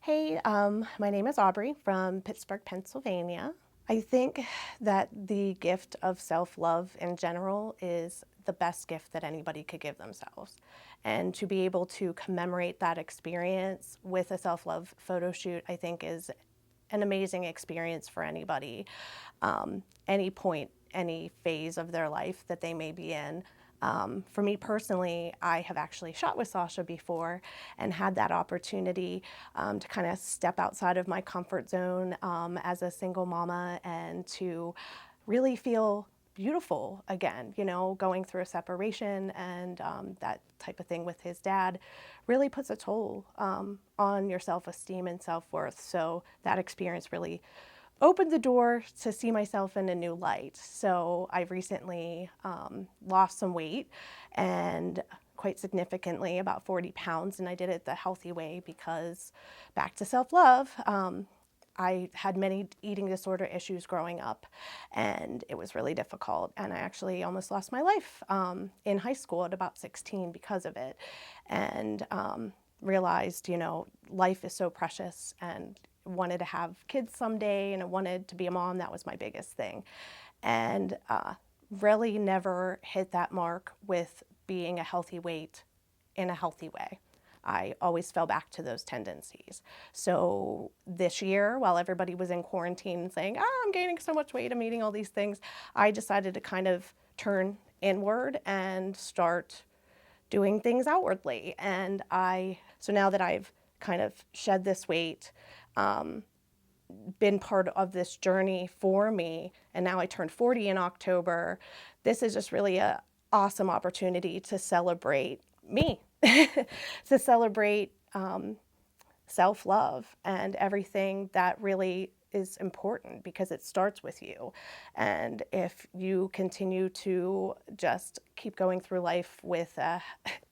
Hey, my name is Aubrey from Pittsburgh, Pennsylvania. I think that the gift of self-love in general is the best gift that anybody could give themselves. And to be able to commemorate that experience with a self-love photo shoot, I think is an amazing experience for anybody, any point, any phase of their life that they may be in. For me personally, I have actually shot with Sasha before and had that opportunity to kind of step outside of my comfort zone as a single mama and to really feel beautiful again, going through a separation and that type of thing with his dad really puts a toll on your self-esteem and self-worth. So that experience really opened the door to see myself in a new light. So I've recently lost some weight, and quite significantly, about 40 pounds, and I did it the healthy way because back to self-love. I had many eating disorder issues growing up, and it was really difficult. And I actually almost lost my life in high school at about 16 because of it. And realized, life is so precious and wanted to have kids someday and I wanted to be a mom. That was my biggest thing. And really never hit that mark with being a healthy weight in a healthy way. I always fell back to those tendencies. So this year, while everybody was in quarantine saying, I'm gaining so much weight, I'm eating all these things, I decided to kind of turn inward and start doing things outwardly. And so now that I've kind of shed this weight, been part of this journey for me, and now I turned 40 in October, this is just really a awesome opportunity to celebrate me, to celebrate self-love and everything that really is important because it starts with you. And if you continue to just keep going through life with an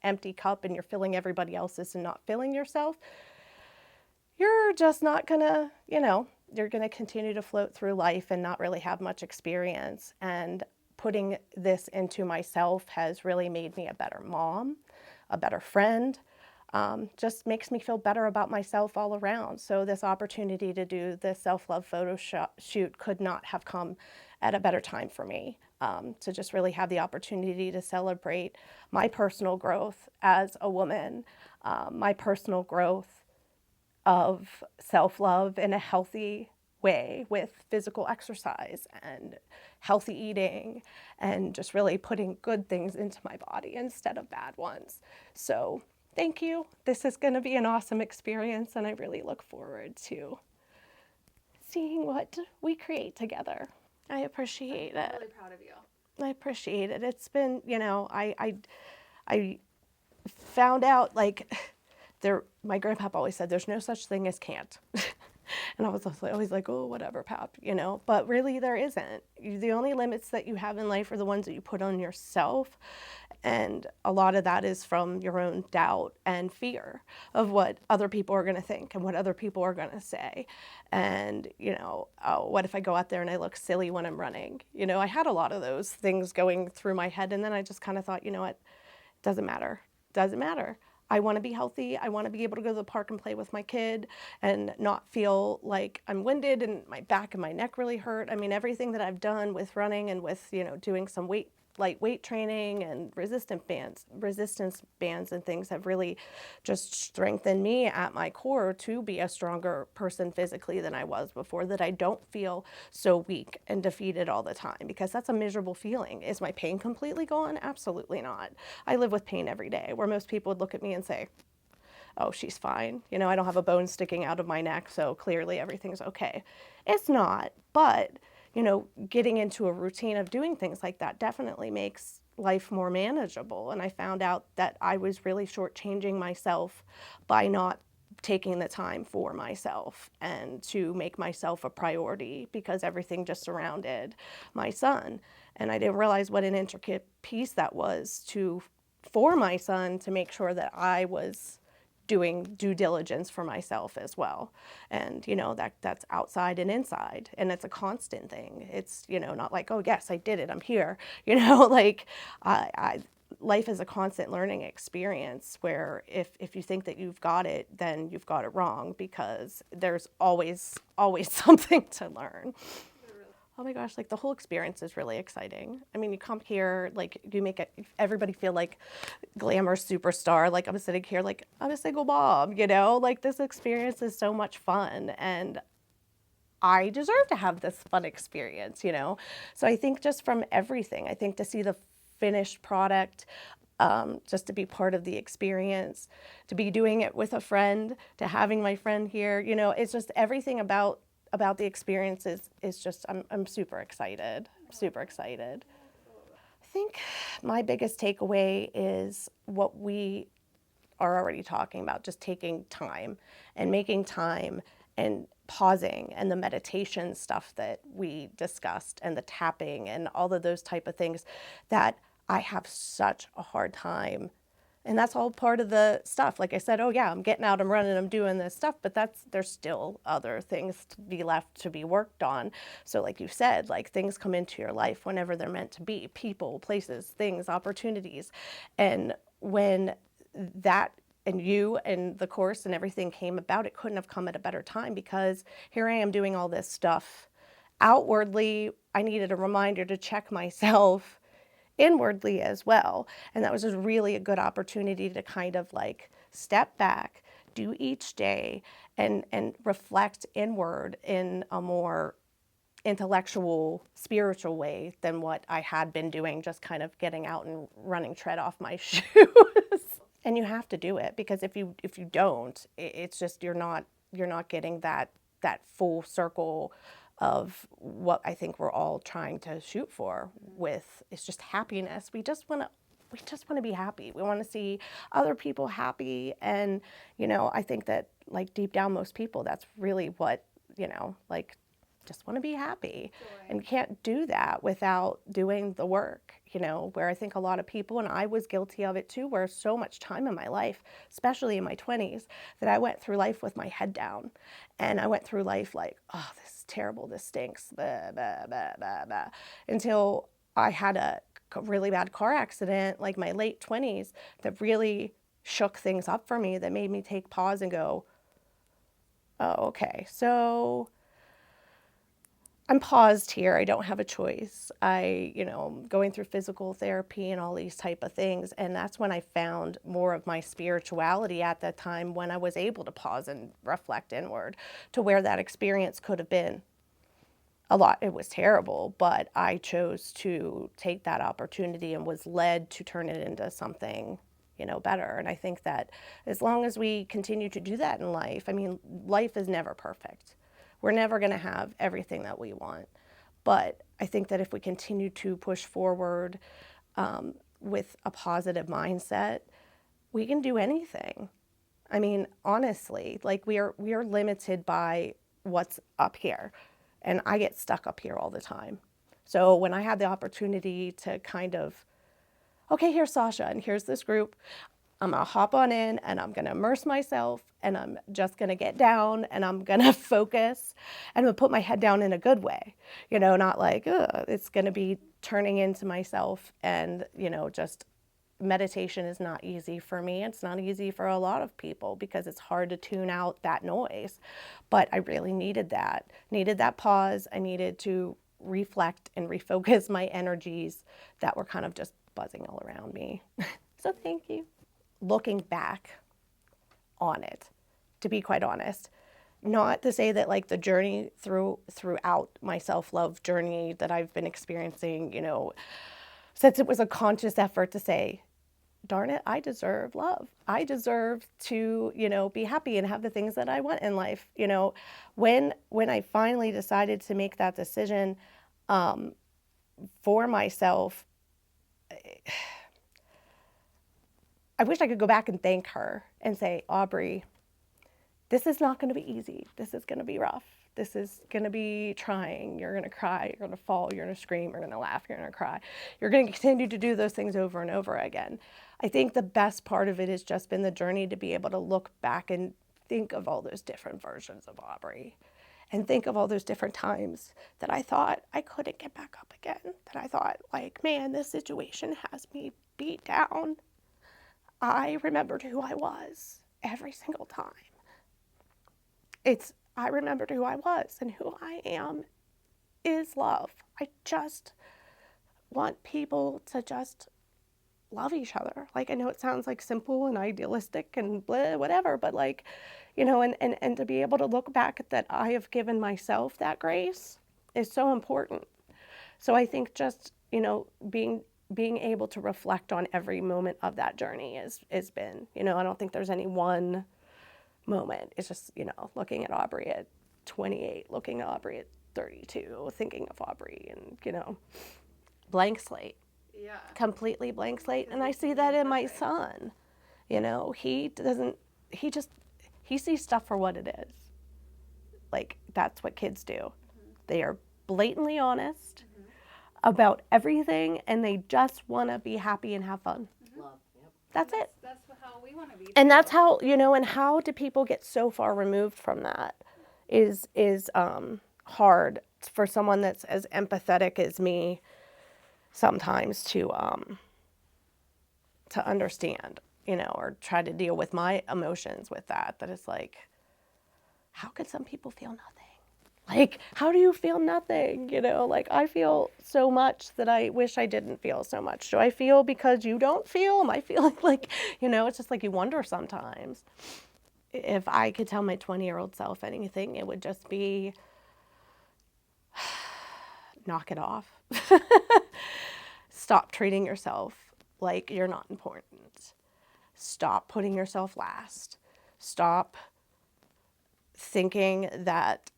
empty cup and you're filling everybody else's and not filling yourself, you're just not gonna, you're gonna continue to float through life and not really have much experience. And putting this into myself has really made me a better mom, a better friend, just makes me feel better about myself all around. So this opportunity to do the self-love photo shoot could not have come at a better time for me. To just really have the opportunity to celebrate my personal growth as a woman, my personal growth of self-love in a healthy way with physical exercise and healthy eating and just really putting good things into my body instead of bad ones. So thank you. This is going to be an awesome experience, and I really look forward to seeing what we create together. I appreciate it. I'm really proud of you. I appreciate it. It's been, I found out like my grandpap always said there's no such thing as can't. And I was always like, oh, whatever, Pap, but really there isn't. The only limits that you have in life are the ones that you put on yourself. And a lot of that is from your own doubt and fear of what other people are going to think and what other people are going to say. And, oh, what if I go out there and I look silly when I'm running? I had a lot of those things going through my head. And then I just kind of thought, what? Doesn't matter. Doesn't matter. I want to be healthy. I want to be able to go to the park and play with my kid and not feel like I'm winded and my back and my neck really hurt. I mean, everything that I've done with running and with, doing some light weight training and resistance bands and things have really just strengthened me at my core to be a stronger person physically than I was before, that I don't feel so weak and defeated all the time, because that's a miserable feeling. Is my pain completely gone? Absolutely not. I live with pain every day, where most people would look at me and say, oh, she's fine. I don't have a bone sticking out of my neck, so clearly everything's okay. It's not, but getting into a routine of doing things like that definitely makes life more manageable. And I found out that I was really shortchanging myself by not taking the time for myself and to make myself a priority, because everything just surrounded my son. And I didn't realize what an intricate piece that was for my son, to make sure that I was doing due diligence for myself as well. And, that's outside and inside, and it's a constant thing. It's, not like, oh yes, I did it, I'm here, like life is a constant learning experience where if you think that you've got it, then you've got it wrong, because there's always something to learn. Oh my gosh, like the whole experience is really exciting. I mean, you come here, like you make everybody feel like glamour superstar. Like I'm sitting here like I'm a single mom, like this experience is so much fun, and I deserve to have this fun experience. So I think just from everything, I think to see the finished product, just to be part of the experience, to be doing it with a friend, to having my friend here, it's just everything about the experience is just, I'm super excited, super excited. I think my biggest takeaway is what we are already talking about, just taking time and making time and pausing, and the meditation stuff that we discussed, and the tapping and all of those type of things that I have such a hard time. And that's all part of the stuff. Like I said, oh yeah, I'm getting out, I'm running, I'm doing this stuff, but there's still other things to be left to be worked on. So like you said, like things come into your life whenever they're meant to be, people, places, things, opportunities. And when that and you and the course and everything came about, it couldn't have come at a better time, because here I am doing all this stuff outwardly. I needed a reminder to check myself inwardly as well. And that was just really a good opportunity to kind of like step back, do each day, and reflect inward in a more intellectual, spiritual way than what I had been doing, just kind of getting out and running tread off my shoes. And you have to do it, because if you don't, it's just you're not getting that full circle of what I think we're all trying to shoot for. With it's just happiness. We just want to be happy. We want to see other people happy, and I think that like deep down, most people, that's really what like just want to be happy. Joy. And you can't do that without doing the work, where I think a lot of people, and I was guilty of it too, where so much time in my life, especially in my 20s, that I went through life with my head down. And I went through life like, oh, this is terrible, this stinks, blah, blah, blah, blah, blah, until I had a really bad car accident, like my late 20s, that really shook things up for me, that made me take pause and go, oh, okay, so I'm paused here. I don't have a choice. I'm going through physical therapy and all these type of things. And that's when I found more of my spirituality at that time, when I was able to pause and reflect inward, to where that experience could have been a lot. It was terrible, but I chose to take that opportunity and was led to turn it into something better. And I think that as long as we continue to do that in life, I mean, life is never perfect. We're never going to have everything that we want. But I think that if we continue to push forward with a positive mindset, we can do anything. I mean, honestly, like we are limited by what's up here. And I get stuck up here all the time. So when I had the opportunity to kind of, okay, here's Sasha and here's this group, I'm going to hop on in and I'm going to immerse myself, and I'm just going to get down and I'm going to focus, and I'm going to put my head down in a good way, not like, ugh, it's going to be turning into myself. And, just meditation is not easy for me. It's not easy for a lot of people, because it's hard to tune out that noise. But I really needed that pause. I needed to reflect and refocus my energies that were kind of just buzzing all around me. So thank you. Looking back on it, to be quite honest, not to say that like the journey throughout my self-love journey that I've been experiencing, since it was a conscious effort to say, darn it, I deserve love. I deserve to, be happy and have the things that I want in life. When I finally decided to make that decision for myself, I wish I could go back and thank her and say, Aubrey, this is not going to be easy. This is going to be rough. This is going to be trying. You're going to cry. You're going to fall. You're going to scream. You're going to laugh. You're going to cry. You're going to continue to do those things over and over again. I think the best part of it has just been the journey to be able to look back and think of all those different versions of Aubrey. and think of all those different times that I thought I couldn't get back up again, that I thought, like, man, this situation has me beat down. I remembered who I was every single time. I remembered who I was, and who I am is love. I just want people to just love each other. Like, I know it sounds like simple and idealistic and blah, whatever, but like, you know, and to be able to look back at that I have given myself that grace is so important. So I think just, you know, being able to reflect on every moment of that journey is been, you know, I don't think there's any one moment. It's just, you know, looking at Aubrey at 28, looking at Aubrey at 32, thinking of Aubrey, and, you know, blank slate. Yeah. Completely blank slate. And I see that in my son. You know, he sees stuff for what it is. Like, that's what kids do. Mm-hmm. They are blatantly honest about everything, and they just want to be happy and have fun. Mm-hmm. Love. Yep. That's it. That's how we want to be. And that's how, you know, and how do people get so far removed from that is hard for someone that's as empathetic as me sometimes to understand, you know, or try to deal with my emotions with that it's like, how could some people feel nothing? Like, how do you feel nothing? You know, like, I feel so much that I wish I didn't feel so much. Do I feel because you don't feel? Am I feeling like, you know, it's just like you wonder sometimes. If I could tell my 20-year-old self anything, it would just be, knock it off. Stop treating yourself like you're not important. Stop putting yourself last. Stop thinking that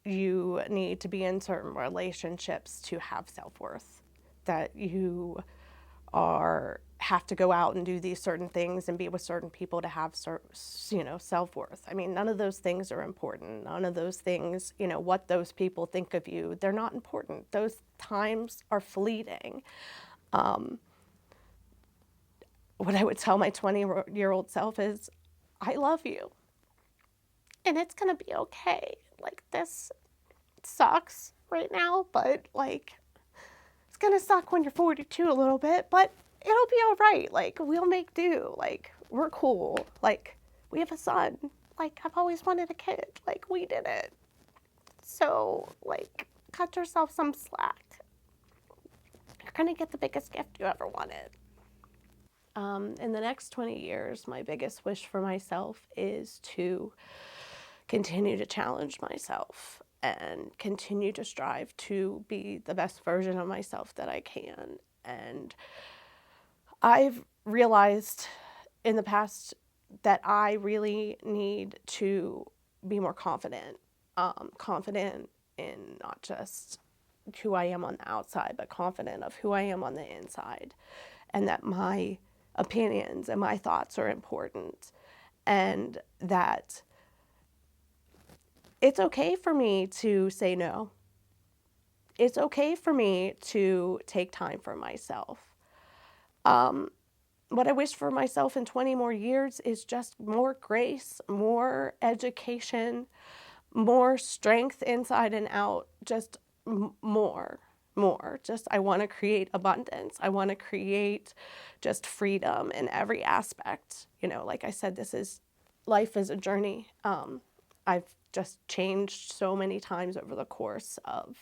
you need to be in certain relationships to have self-worth, that you have to go out and do these certain things and be with certain people to have, you know, self-worth. I mean, none of those things are important. None of those things, you know, what those people think of you, they're not important. Those times are fleeting. What I would tell my 20-year-old self is, I love you. And it's going to be okay. Like, this sucks right now, but like, it's going to suck when you're 42 a little bit, but it'll be all right. Like, we'll make do. Like, we're cool. Like, we have a son. Like, I've always wanted a kid. Like, we did it. So, like, cut yourself some slack. You're going to get the biggest gift you ever wanted. In the next 20 years, my biggest wish for myself is to continue to challenge myself and continue to strive to be the best version of myself that I can. And I've realized in the past that I really need to be more confident. Confident in not just who I am on the outside, but confident of who I am on the inside. And that my opinions and my thoughts are important. And that it's okay for me to say no. It's okay for me to take time for myself. What I wish for myself in 20 more years is just more grace, more education, more strength inside and out, just more. Just, I want to create abundance. I want to create just freedom in every aspect. You know, like I said, life is a journey. I've just changed so many times over the course of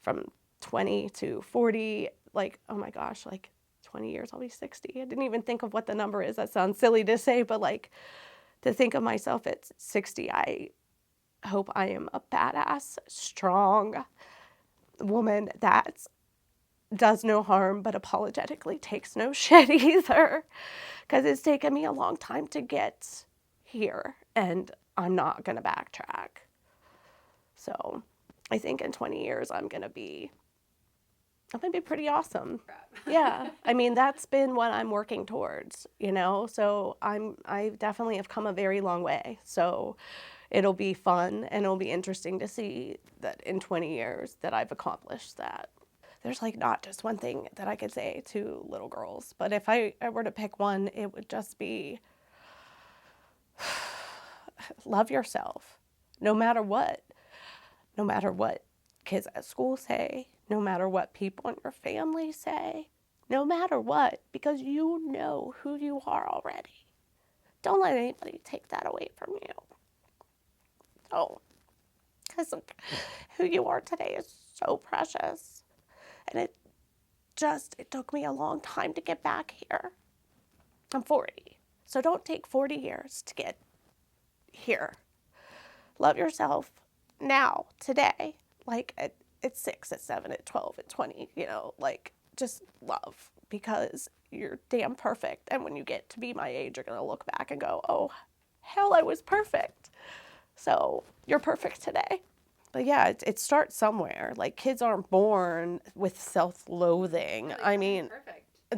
from 20 to 40, like, oh my gosh, like 20 years, I'll be 60. I didn't even think of what the number is. That sounds silly to say, but like, to think of myself at 60, I hope I am a badass, strong woman that does no harm but apologetically takes no shit either, because it's taken me a long time to get here and I'm not going to backtrack. So I think in 20 years I'm going to be pretty awesome. Yeah. I mean, that's been what I'm working towards, you know? So I definitely have come a very long way. So it'll be fun and it'll be interesting to see that in 20 years that I've accomplished that. There's like not just one thing that I could say to little girls, but if I were to pick one, it would just be love yourself. no matter what. No matter what kids at school say, no matter what people in your family say, no matter what, because you know who you are already. Don't let anybody take that away from you. Don't. Because who you are today is so precious. And it took me a long time to get back here. I'm 40. So don't take 40 years to get here. Love yourself now, today. Like at 6, at 7, at 12, at 20, like just love, because you're damn perfect. And when you get to be my age, you're going to look back and go, oh, hell, I was perfect. So you're perfect today. But yeah, it starts somewhere. Like, kids aren't born with self-loathing. I mean,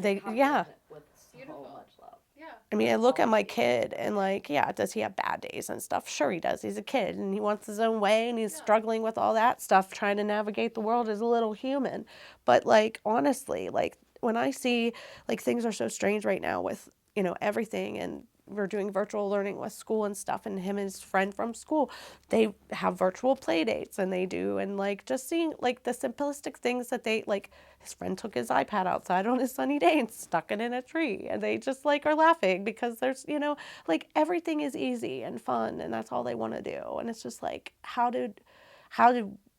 yeah. With so much love. Yeah. I mean, I look at my kid and, like, yeah, does he have bad days and stuff? Sure he does. He's a kid and he wants his own way and he's struggling with all that stuff, trying to navigate the world as a little human. But, like, honestly, like, when I see, like, things are so strange right now with, everything, and we're doing virtual learning with school and stuff, and him and his friend from school, they have virtual play dates, and they do, and like just seeing like the simplistic things that they like. His friend took his iPad outside on a sunny day and stuck it in a tree, and they just like are laughing because there's like everything is easy and fun, and that's all they want to do. And it's just like, how do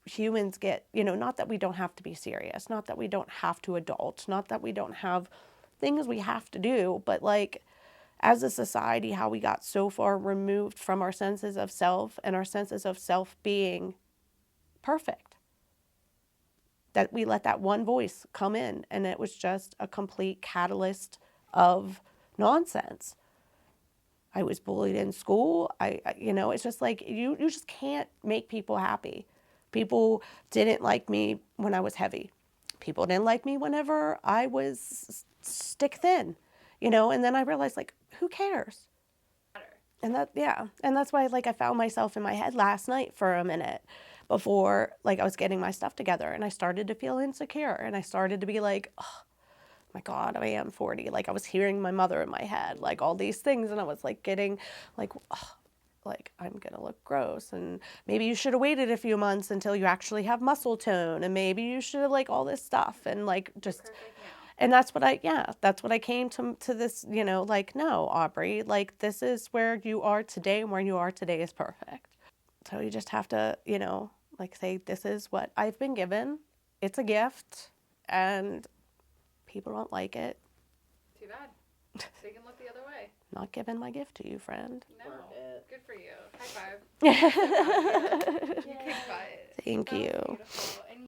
humans get, not that we don't have to be serious, not that we don't have to adult, not that we don't have things we have to do, but like, as a society, how we got so far removed from our senses of self and our senses of self being perfect, that we let that one voice come in, and it was just a complete catalyst of nonsense. I was bullied in school. It's just like, you just can't make people happy. People didn't like me when I was heavy. People didn't like me whenever I was stick thin, and then I realized, like, who cares? And that's why, like, I found myself in my head last night for a minute before, like, I was getting my stuff together, and I started to feel insecure, and I started to be like, oh my God, I am 40. Like, I was hearing my mother in my head, like, all these things, and I was like getting like, oh, like, I'm gonna look gross, and maybe you should have waited a few months until you actually have muscle tone, and maybe you should have, like, all this stuff, and like just. And that's what I came to this, like, no, Aubrey, like, this is where you are today, and where you are today is perfect. So you just have to, like, say, this is what I've been given. It's a gift, and people don't like it. Too bad. They can look the other way. Not giving my gift to you, friend. No. Good for you. High five. You kicked butt. Thank you. Beautiful.